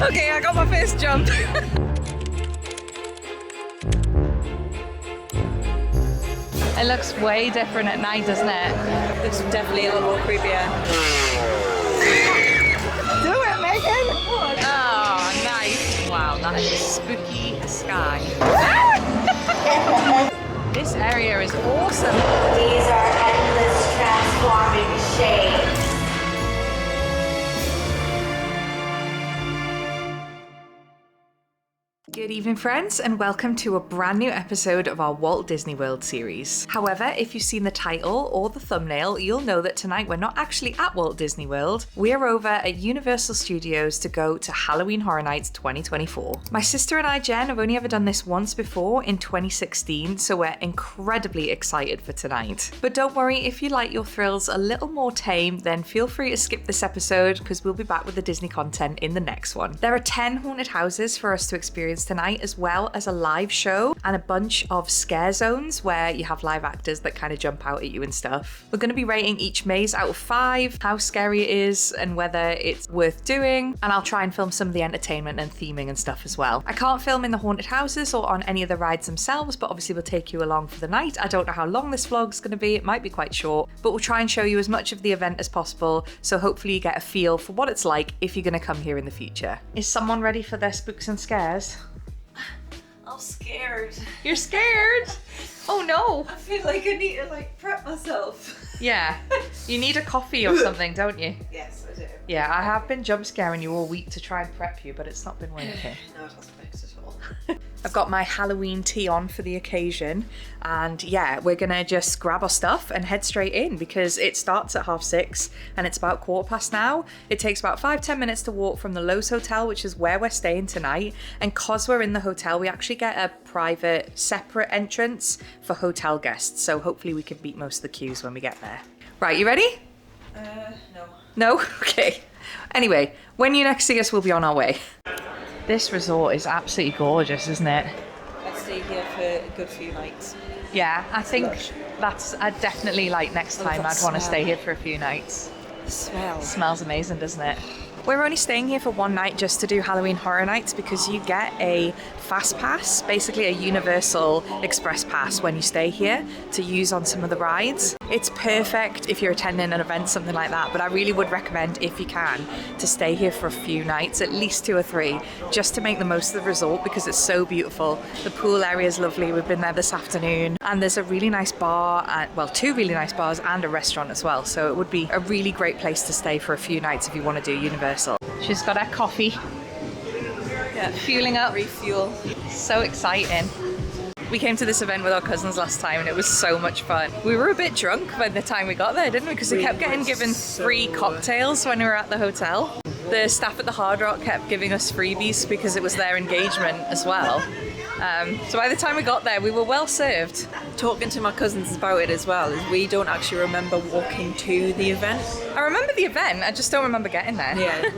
Okay, I got my first jump. It looks way different at night, doesn't it? Looks definitely a little more creepier. Do it, Megan! Oh, nice. Wow, that is a spooky sky. This area is awesome. These are endless transforming shapes. Good evening, friends, and welcome to a brand new episode of our Walt Disney World series. However, if you've seen the title or the thumbnail, you'll know that tonight we're not actually at Walt Disney World. We're over at Universal Studios to go to Halloween Horror Nights 2024. My sister and I, Jen, have only ever done this once before in 2016, so we're incredibly excited for tonight. But don't worry, if you like your thrills a little more tame, then feel free to skip this episode because we'll be back with the Disney content in the next one. There are 10 haunted houses for us to experience tonight, as well as a live show and a bunch of scare zones where you have live actors that kind of jump out at you and stuff. We're going to be rating each maze out of 5, how scary it is and whether it's worth doing, and I'll try and film some of the entertainment and theming and stuff as well. I can't film in the haunted houses or on any of the rides themselves, but obviously we'll take you along for the night. I don't know how long this vlog's going to be, it might be quite short, but we'll try and show you as much of the event as possible, so hopefully you get a feel for what it's like if you're going to come here in the future. Is someone ready for their spooks and scares? I'm scared. You're scared? Oh no. I feel like I need to prep myself. Yeah. You need a coffee or something, don't you? Yes, I do. Yeah, I have been jump scaring you all week to try and prep you, but it's not been working. No, it hasn't worked at all. I've got my Halloween tea on for the occasion, and yeah, we're gonna just grab our stuff and head straight in because it starts at 6:30 and it's about 1:15 now. It takes about 5-10 minutes to walk from the Lowe's Hotel, which is where we're staying tonight, and cause we're in the hotel, we actually get a private separate entrance for hotel guests, so hopefully we can beat most of the queues when we get there. Right, you ready? No. No? Okay. Anyway, when you next see us, we'll be on our way. This resort is absolutely gorgeous, isn't it? I'd stay here for a good few nights. Yeah, I think I'd definitely next time I'd want to stay here for a few nights. The smell. It smells amazing, doesn't it? We're only staying here for one night just to do Halloween Horror Nights because you get a fast pass, basically a Universal Express pass when you stay here to use on some of the rides. It's perfect if you're attending an event, something like that, but I really would recommend, if you can, to stay here for a few nights, at least 2 or 3, just to make the most of the resort because it's so beautiful. The pool area is lovely. We've been there this afternoon, and there's a really nice bar, well, 2 really nice bars and a restaurant as well, so it would be a really great place to stay for a few nights if you want to do Universal. She's got her coffee. Yeah. Fueling up. Refuel. So exciting. We came to this event with our cousins last time and it was so much fun. We were a bit drunk by the time we got there, didn't we? Because we kept getting given free cocktails when we were at the hotel. The staff at the Hard Rock kept giving us freebies because it was their engagement as well. So by the time we got there, we were well served. Talking to my cousins about it as well, is we don't actually remember walking to the event. I remember the event, I just don't remember getting there. Yeah.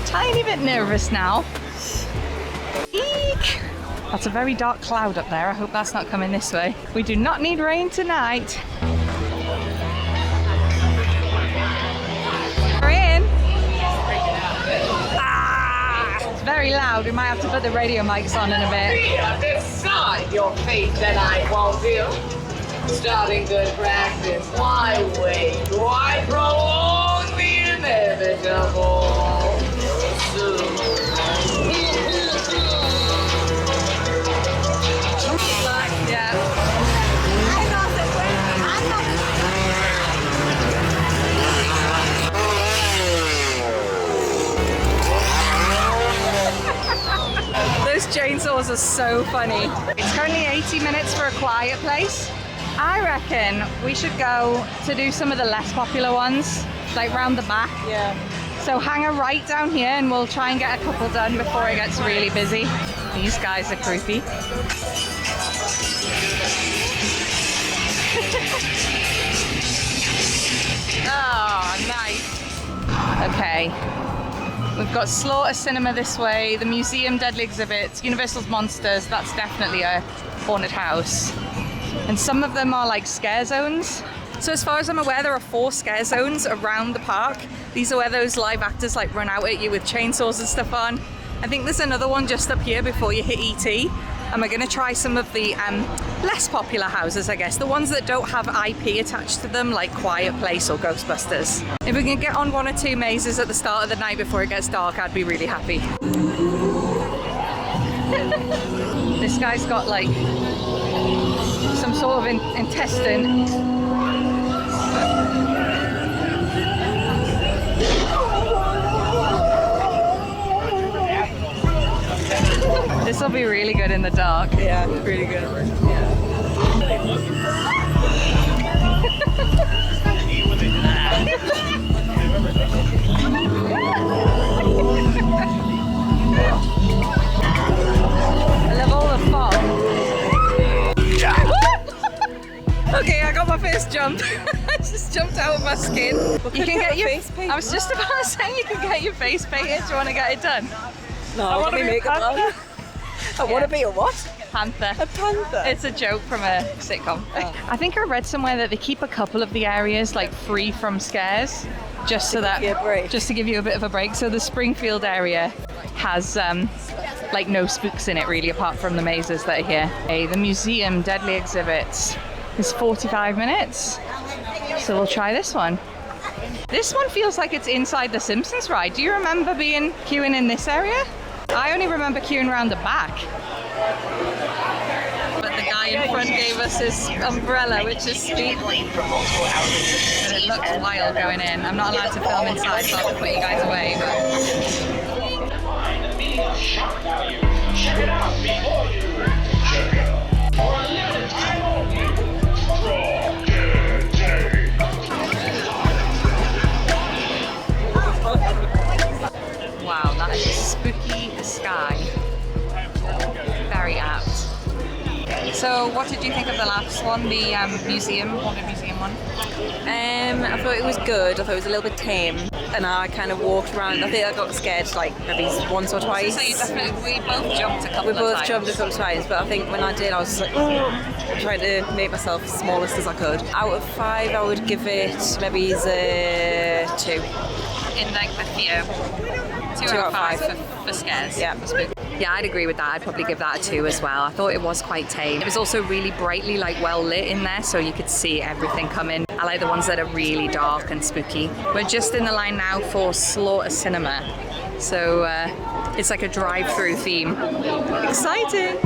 Tiny bit nervous now. Eek! That's a very dark cloud up there. I hope that's not coming this way. We do not need rain tonight. We're in. Ah! It's very loud. We might have to put the radio mics on in a bit. Decide your fate that I won't do. Starting good practice. Why wait? Why prolong the inevitable? chainsaws are so funny. It's currently 80 minutes for a quiet place. I reckon we should go to do some of the less popular ones, like round the back. Yeah. So hang a right down here and we'll try and get a couple done before it gets really busy. These guys are creepy. Oh, nice. Okay. We've got Slaughter Cinema this way, the Museum Deadly Exhibits, Universal's Monsters, that's definitely a haunted house. And some of them are like scare zones. So as far as I'm aware, there are 4 scare zones around the park. These are where those live actors like run out at you with chainsaws and stuff on. I think there's another one just up here before you hit ET. And we're gonna try some of the less popular houses, I guess. The ones that don't have IP attached to them, like Quiet Place or Ghostbusters. If we can get on 1 or 2 mazes at the start of the night before it gets dark, I'd be really happy. This guy's got like some sort of intestine. This will be really good in the dark. Yeah, really good. Yeah. I love all the fog. Okay, I got my first jump. I just jumped out of my skin. You can get your face paint. I was just about to say you can get your face painted. Do you want to get it done? No, I want to be makeup on. I want to be a what? Panther. A panther? It's a joke from a sitcom. Oh. I think I read somewhere that they keep a couple of the areas like free from scares, just so that just to give you a bit of a break. So the Springfield area has like no spooks in it really, apart from the mazes that are here. Hey, the Museum Deadly Exhibits is 45 minutes, so we'll try this one. This one feels like it's inside the Simpsons ride. Do you remember queuing in this area? I only remember queuing around the back. But the guy in front gave us his umbrella, which is sweet. And it looks wild going in. I'm not allowed to film inside, so I'll put you guys away. Check it out before you check it out. For a limited time only. Wow, that is a spooky sky. Very apt. So, what did you think of the last one, the haunted museum one? I thought it was good. I thought it was a little bit tame, and I kind of walked around. I think I got scared like maybe once or twice. So we both jumped a couple of times. We both jumped a couple of times, but I think when I did, I was just like, trying to make myself as smallest as I could. Out of 5, I would give it maybe a 2. In like the Theo. 2 out of 5 for scares. Yeah. Yeah, I'd agree with that. I'd probably give that a 2 as well. I thought it was quite tame. It was also really brightly, like well lit in there, so you could see everything coming. I like the ones that are really dark and spooky. We're just in the line now for Slaughter Cinema. So it's like a drive-through theme. Exciting!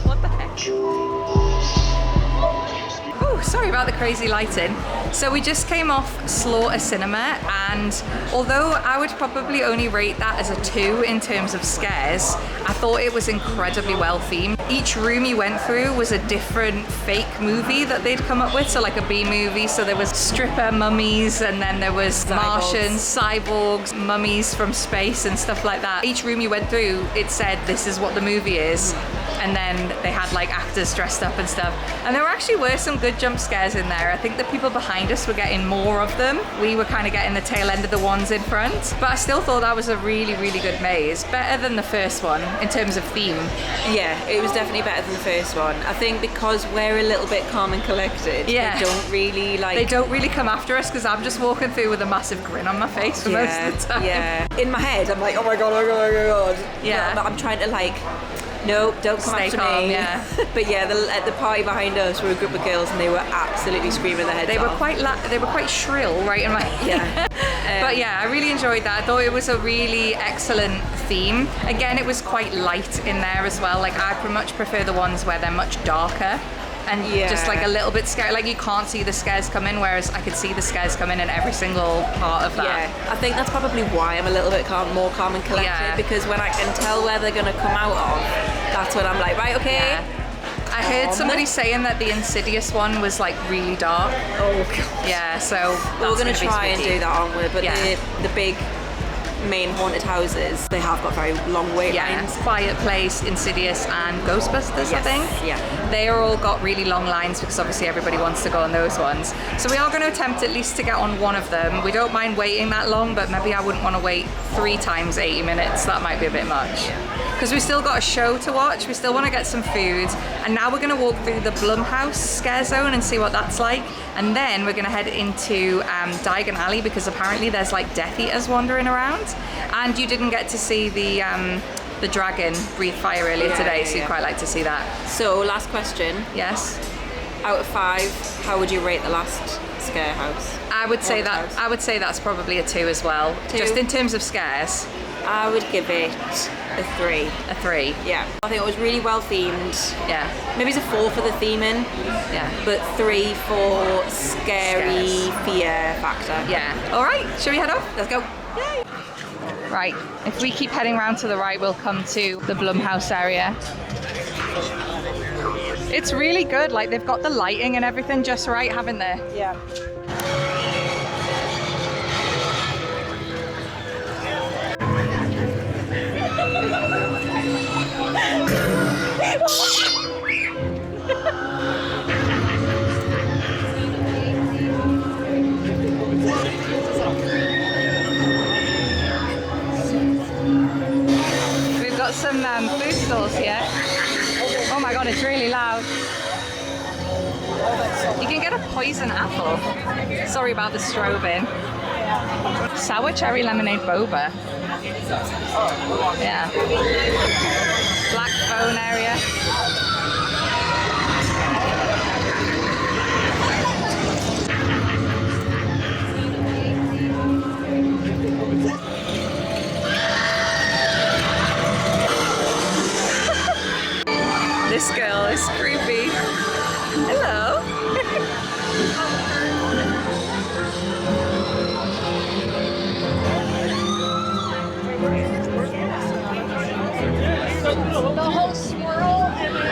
What the heck? Sorry about the crazy lighting. So we just came off Slaughter Cinema, and although I would probably only rate that as a 2 in terms of scares, I thought it was incredibly well themed. Each room you went through was a different fake movie that they'd come up with, so like a B movie. So there was stripper mummies, and then there was Martians, cyborgs, mummies from space and stuff like that. Each room you went through, it said this is what the movie is. And then they had like actors dressed up and stuff. And there actually were some good jump scares in there. I think the people behind us were getting more of them. We were kind of getting the tail end of the ones in front. But I still thought that was a really, really good maze. Better than the first one in terms of theme. Yeah, it was definitely better than the first one. I think because we're a little bit calm and collected, yeah. They don't really come after us, because I'm just walking through with a massive grin on my face for most of the time. Yeah. In my head, I'm like, oh my god, oh my god, oh my god. Yeah. But I'm trying to like, no, don't come after calm, me. Yeah. But yeah, at the party behind us were a group of girls, and they were absolutely screaming their heads off. They were quite shrill, right in my yeah. But yeah, I really enjoyed that. I thought it was a really excellent theme. Again, it was quite light in there as well. Like I much prefer the ones where they're much darker. and just like a little bit scared. Like you can't see the scares coming, whereas I could see the scares coming in every single part of that. Yeah, I think that's probably why I'm a little bit more calm and collected, because when I can tell where they're going to come out of, that's when I'm like, right, okay. Yeah. I heard somebody saying that the Insidious one was like really dark. Oh god. Yeah, so we're going to try and do that onward, but yeah. the big main haunted houses, they have got very long wait lines. Quiet Place, Insidious and Ghostbusters, I think. Yeah. They are all got really long lines because obviously everybody wants to go on those ones. So we are going to attempt at least to get on one of them. We don't mind waiting that long, but maybe I wouldn't want to wait 3 times 80 minutes. That might be a bit much. Because we still got a show to watch, we still want to get some food, and now we're going to walk through the Blumhouse scare zone and see what that's like, and then we're going to head into Diagon Alley because apparently there's like Death Eaters wandering around, and you didn't get to see the dragon breathe fire earlier today, so you'd quite like to see that. So last question. Yes. Out of 5, how would you rate the last scare house? I would say that's probably a 2 as well. 2? Just in terms of scares. I would give it a 3. A 3? Yeah. I think it was really well themed. Yeah. Maybe it's a 4 for the theming. Yeah. But 3 for scary fear factor. Yeah. All right, shall we head off? Let's go. Yay. Right, if we keep heading around to the right, we'll come to the Blumhouse area. It's really good, like they've got the lighting and everything just right, haven't they? Yeah. We've got some food stalls here. Oh my god, it's really loud. You can get a poison apple. Sorry about the strobing. Sour cherry lemonade boba. Yeah. Black phone area. This girl is creepy. Hello. The whole swirl and then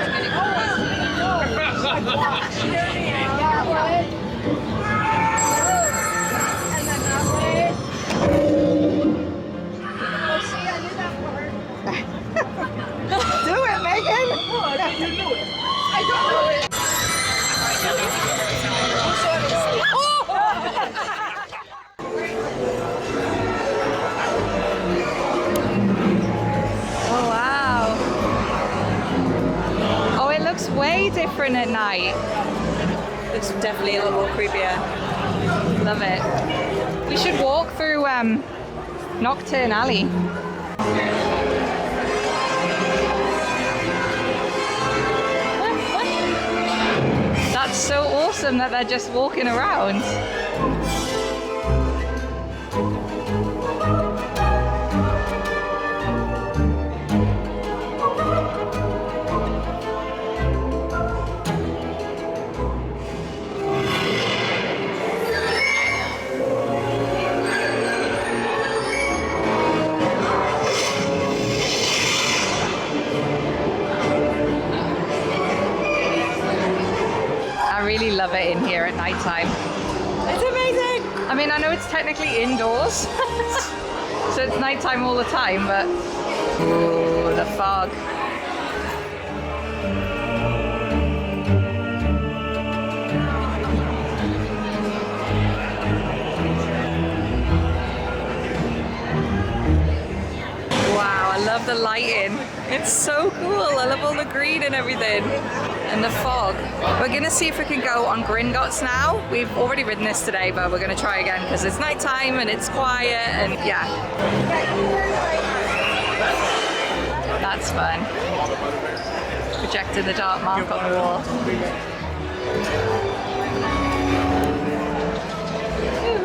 that way. And then that way. Oh, see, I knew that part. Do it, Megan. Oh, I didn't do it. I don't know it. Oh wow. Oh, it looks way different at night. Looks definitely a little more creepier. Love it. We should walk through Nocturnal Alley. That's so awesome that they're just walking around. I really love it in here at night time. It's amazing! I mean, I know it's technically indoors, so it's nighttime all the time, but ooh, the fog. Wow, I love the lighting. It's so cool. I love all the green and everything. And the fog. We're gonna see if we can go on Gringotts now. We've already ridden this today, but we're gonna try again because it's nighttime and it's quiet and yeah. That's fun. Projected the dark mark on the wall.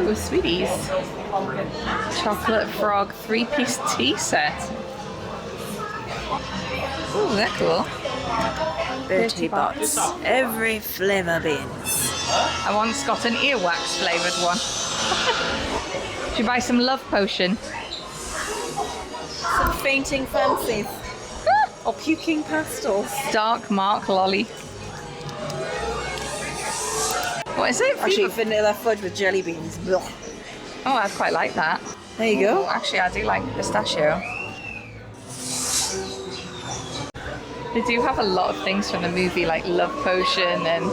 Ooh, sweeties. Chocolate frog 3-piece tea set. Ooh, they're cool. Bertie Bott's. Every flavour beans. I once got an earwax flavoured one. Should you buy some love potion? Some fainting fancies. Or puking pastels. Dark Mark lolly. What is it? Actually, vanilla fudge with jelly beans. Blah. Oh, I quite like that. There you go. Oh, actually, I do like pistachio. They do have a lot of things from the movie, like Love Potion, and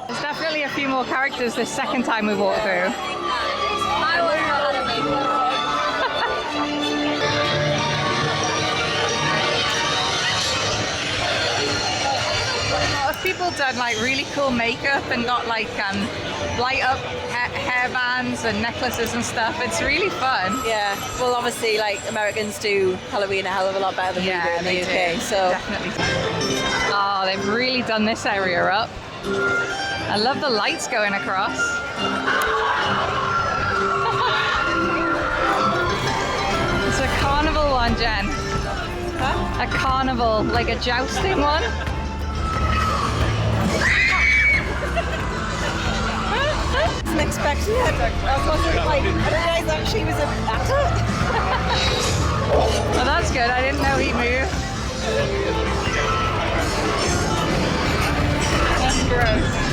there's definitely a few more characters this second time we walked through. People done like really cool makeup and got like light up hairbands and necklaces and stuff. It's really fun. Yeah, well obviously like Americans do Halloween a hell of a lot better than we do in the UK, so definitely. Oh, they've really done this area up. I love the lights going across. It's a carnival one, Jen. Huh? A carnival, like a jousting one. Wasn't expecting it. I wasn't like, I didn't realise that she was an actor. Well, that's good. I didn't know he moved. That's gross.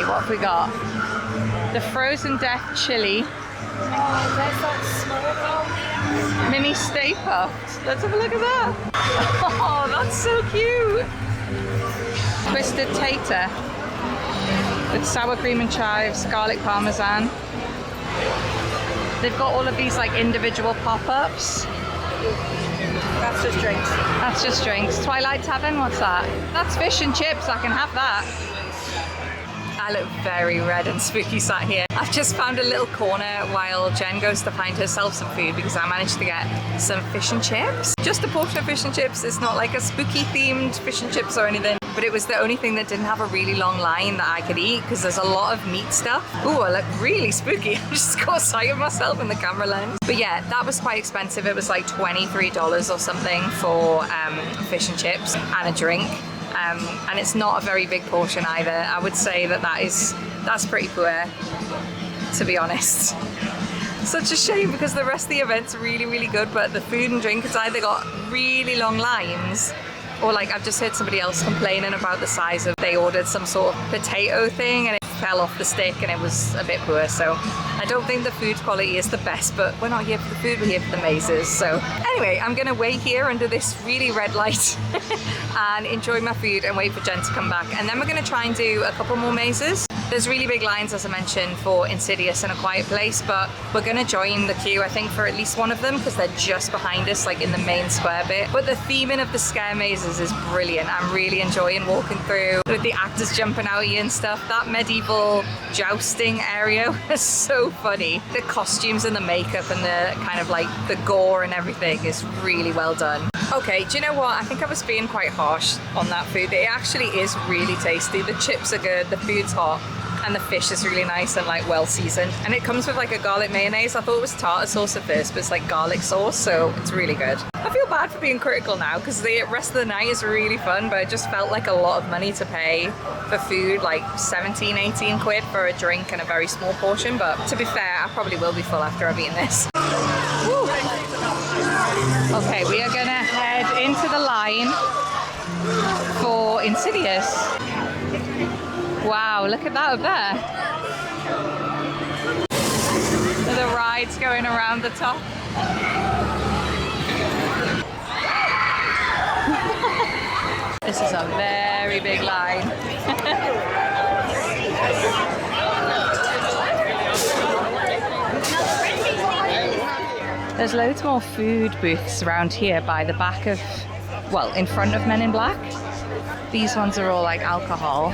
What have we got? The Frozen Death Chili. Oh, there's that small Mini Stay Puft. Let's have a look at that. Oh, that's so cute. Twisted tater with sour cream and chives, garlic parmesan. They've got all of these like individual pop-ups. That's just drinks. That's just drinks. Twilight Tavern, what's that? That's fish and chips, I can have that. I look very red and spooky sat here. I've just found a little corner while Jen goes to find herself some food because I managed to get some fish and chips. Just a portion of fish and chips. It's not like a spooky themed fish and chips or anything, but it was the only thing that didn't have a really long line that I could eat because there's a lot of meat stuff. Ooh, I look really spooky. I just got sight of myself in the camera lens. But yeah, that was quite expensive. It was like $23 or something for fish and chips and a drink. And it's not a very big portion either. I would say that's pretty poor, to be honest. Such a shame because the rest of the event's really, really good, but the food and drink has either got really long lines or like I've just heard somebody else complaining about the size of, they ordered some sort of potato thing and it fell off the stick and it was a bit poor. So I don't think the food quality is the best, but we're not here for the food, we're here for the mazes. So anyway, I'm gonna wait here under this really red light and enjoy my food and wait for Jen to come back. And then we're gonna try and do a couple more mazes. There's really big lines, as I mentioned, for Insidious and A Quiet Place, but we're gonna join the queue, I think, for at least one of them because they're just behind us, like in the main square bit. But the theming of the scare mazes is brilliant. I'm really enjoying walking through with the actors jumping out at you and stuff. That medieval jousting area was so funny. The costumes and the makeup and the kind of like the gore and everything is really well done. Okay, do you know what? I think I was being quite harsh on that food. It actually is really tasty. The chips are good, the food's hot, and the fish is really nice and like well seasoned. And it comes with like a garlic mayonnaise. I thought it was tartar sauce at first, but it's like garlic sauce, so it's really good. I feel bad for being critical now because the rest of the night is really fun, but it just felt like a lot of money to pay for food, like 17, 18 quid for a drink and a very small portion. But to be fair, I probably will be full after I've eaten this. Woo. Okay, we are gonna head into the line for Insidious. Wow, look at that up there. lights going around the top. This is a very big line. There's loads more food booths around here by the back of, well, in front of Men in Black. These ones are all like alcohol.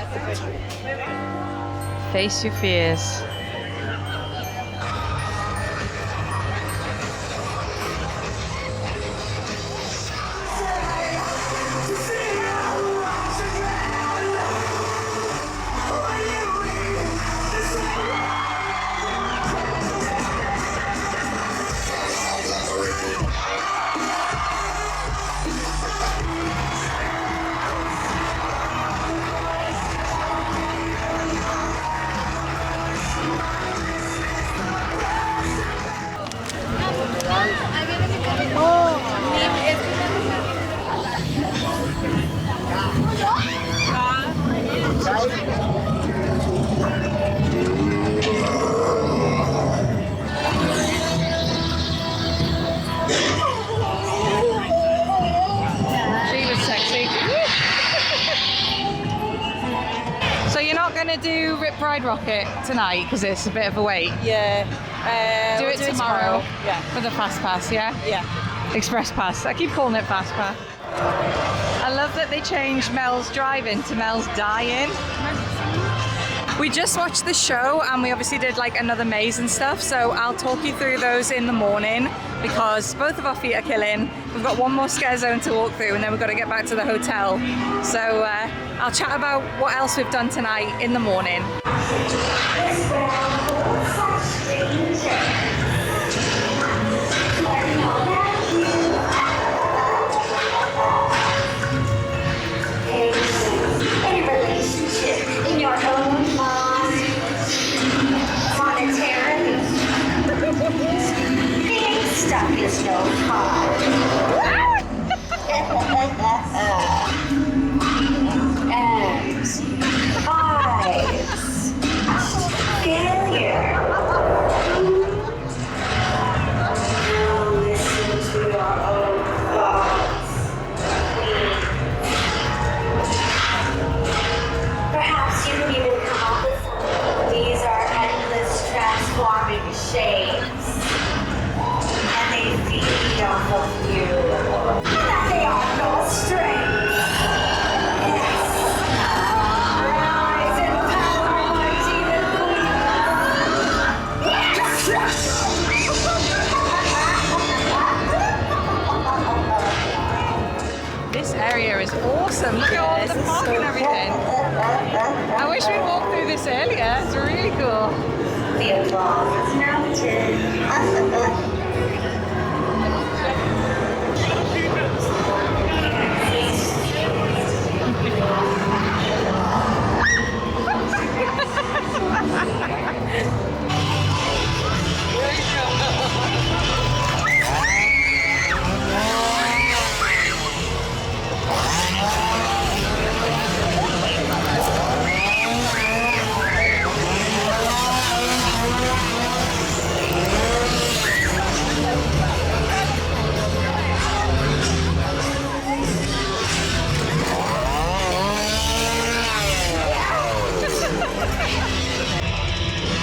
Face your fears. Do Rip Ride Rocket tonight because it's a bit of a wait. Yeah. Do it tomorrow. Yeah. For the Fast Pass, yeah? Yeah. Express Pass. I keep calling it Fast Pass. I love that they changed Mel's Drive-In to Mel's Die-In. We just watched the show and we obviously did like another maze and stuff, so I'll talk you through those in the morning because both of our feet are killing. We've got one more scare zone to walk through and then we've got to get back to the hotel. So I'll chat about what else we've done tonight in the morning. Any relationship in your own mind, monetary, being stuck is no fun. And eyes, failure. Now listen to your own thoughts. Perhaps you can even come up with some. These are endless transforming shapes. And they feed off of you. And that they are no strength. Yes. Rise in power, mighty. This area is awesome. Look at all the park and everything. I wish we'd walked through this earlier. It's really cool. The applause is mounted.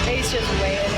He's just weighing it.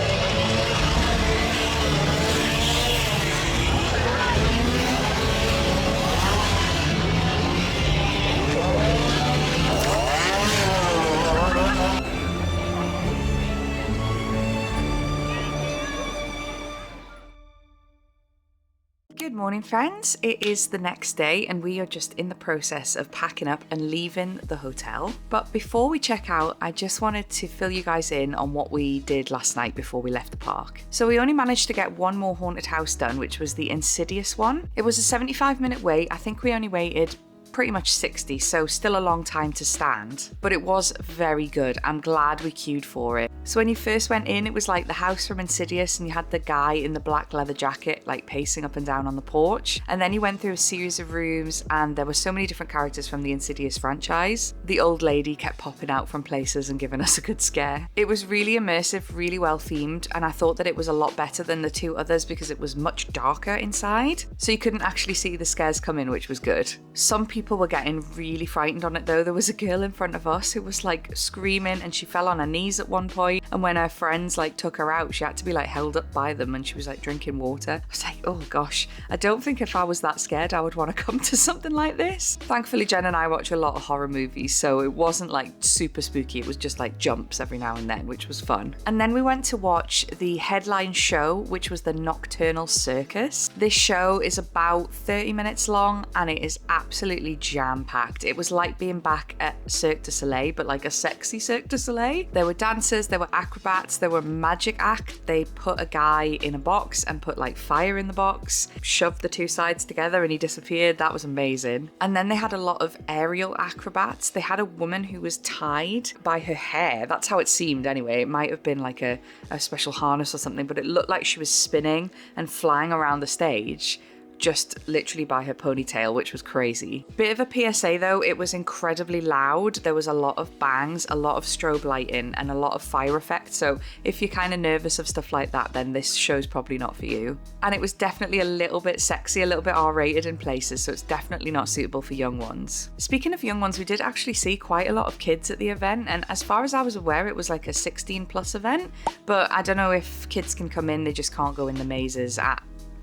Good morning, friends. It is the next day and we are just in the process of packing up and leaving the hotel. But before we check out, I just wanted to fill you guys in on what we did last night before we left the park. So we only managed to get one more haunted house done, which was the Insidious one. It was a 75-minute wait. I think we only waited pretty much 60, so still a long time to stand. But it was very good. I'm glad we queued for it. So when you first went in, it was like the house from Insidious, and you had the guy in the black leather jacket like pacing up and down on the porch. And then you went through a series of rooms, and there were so many different characters from the Insidious franchise. The old lady kept popping out from places and giving us a good scare. It was really immersive, really well themed, and I thought that it was a lot better than the two others because it was much darker inside, so you couldn't actually see the scares coming, which was good. Some people were getting really frightened on it though. There was a girl in front of us who was like screaming, and she fell on her knees at one point, and when her friends like took her out, she had to be like held up by them, and she was like drinking water. I was like, oh gosh, I don't think if I was that scared I would want to come to something like this. Thankfully Jen and I watch a lot of horror movies, so it wasn't like super spooky. It was just like jumps every now and then, which was fun. And then we went to watch the headline show, which was the Nocturnal Circus. This show is about 30 minutes long, and it is absolutely jam-packed. It was like being back at Cirque du Soleil, but like a sexy Cirque du Soleil. There were dancers, there were acrobats, there were magic act. They put a guy in a box and put like fire in the box, shoved the two sides together and he disappeared. That was amazing. And then they had a lot of aerial acrobats. They had a woman who was tied by her hair. That's how it seemed anyway. It might have been like a special harness or something, but it looked like she was spinning and flying around the stage just literally by her ponytail, which was crazy. Bit of a PSA though, it was incredibly loud. There was a lot of bangs, a lot of strobe lighting, and a lot of fire effects. So if you're kind of nervous of stuff like that, then this show's probably not for you. And it was definitely a little bit sexy, a little bit R-rated in places, so it's definitely not suitable for young ones. Speaking of young ones, we did actually see quite a lot of kids at the event, and as far as I was aware, it was like a 16+ event, but I don't know if kids can come in, they just can't go in the mazes at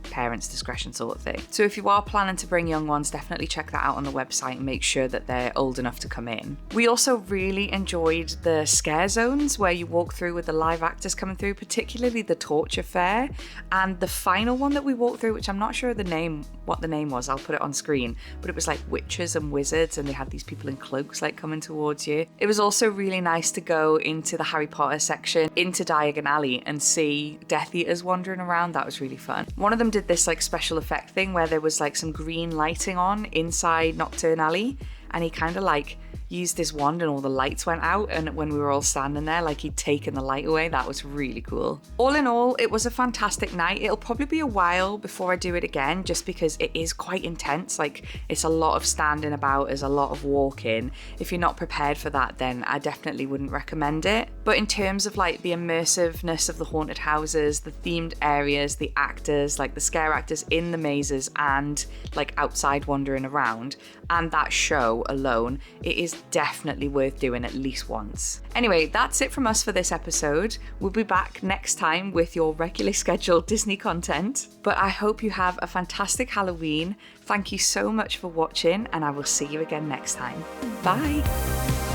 parents' discretion sort of thing. So if you are planning to bring young ones, definitely check that out on the website and make sure that they're old enough to come in. We also really enjoyed the scare zones where you walk through with the live actors coming through, particularly the torture fair, and the final one that we walked through, which I'm not sure what the name was, I'll put it on screen, but it was like witches and wizards, and they had these people in cloaks like coming towards you. It was also really nice to go into the Harry Potter section, into Diagon Alley, and see Death Eaters wandering around. That was really fun. One of them did this like special effect thing where there was like some green lighting on inside Nocturnal Alley, and he kind of like used his wand and all the lights went out, and when we were all standing there, like he'd taken the light away. That was really cool. All in all, it was a fantastic night. It'll probably be a while before I do it again, just because it is quite intense. Like, it's a lot of standing about, there's a lot of walking. If you're not prepared for that, then I definitely wouldn't recommend it. But in terms of like the immersiveness of the haunted houses, the themed areas, the actors, like the scare actors in the mazes and like outside wandering around, and that show alone, it is definitely worth doing at least once. Anyway, that's it from us for this episode. We'll be back next time with your regularly scheduled Disney content, but I hope you have a fantastic Halloween. Thank you so much for watching, and I will see you again next time. Bye!